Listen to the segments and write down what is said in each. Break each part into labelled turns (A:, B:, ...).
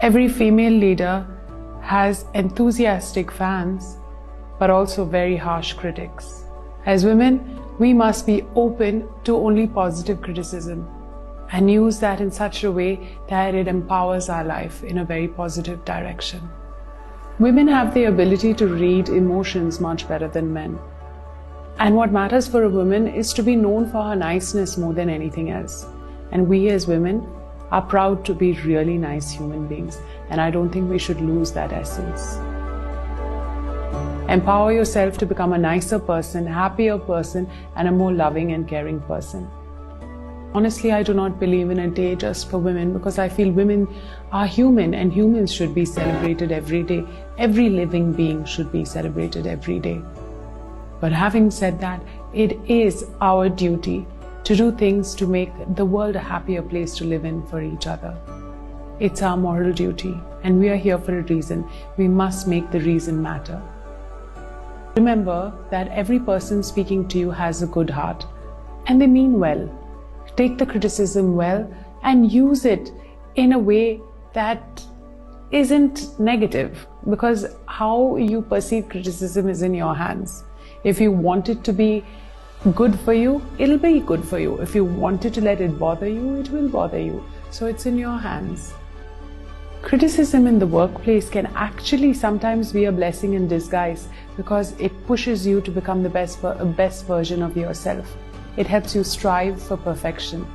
A: Every female leader has enthusiastic fans, but also very harsh critics. As women, we must be open to only positive criticism and use that in such a way that it empowers our life in a very positive direction. Women have the ability to read emotions much better than men. And what matters for a woman is to be known for her niceness more than anything else. And we as women are proud to be really nice human beings, and I don't think we should lose that essence. Empower yourself to become a nicer person, happier person, and a more loving and caring person. Honestly, I do not believe in a day just for women because I feel women are human and humans should be celebrated every day. Every living being should be celebrated every day. But having said that, it is our duty to do things to make the world a happier place to live in for each other. It's our moral duty, and we are here for a reason. We must make the reason matter. Remember that every person speaking to you has a good heart, and they mean well. Take the criticism well and use it in a way that isn't negative, because how you perceive criticism is in your hands. If you want it to be good for you, it'll be good for you. If you wanted to let it bother you, it will bother you. So it's in your hands. Criticism in the workplace can actually sometimes be a blessing in disguise because it pushes you to become the best version of yourself. It helps you strive for perfection.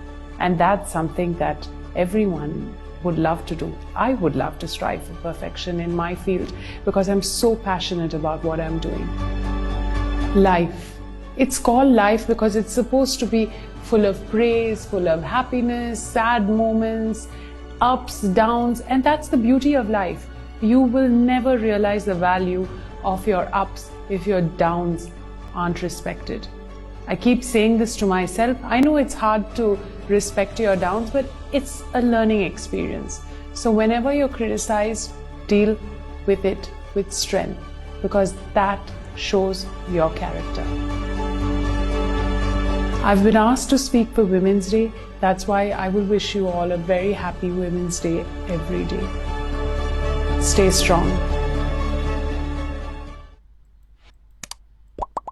A: And that's something that everyone would love to do. I would love to strive for perfection in my field because I'm so passionate about what I'm doing. Life. It's called life because it's supposed to be full of praise, full of happiness, sad moments, ups, downs, and that's the beauty of life. You will never realize the value of your ups if your downs aren't respected. I keep saying this to myself. I know it's hard to respect your downs, but it's a learning experience. So whenever you're criticized, deal with it with strength because that shows your character. I've been asked to speak for Women's Day. That's why I will wish you all a very happy Women's Day every day. Stay strong.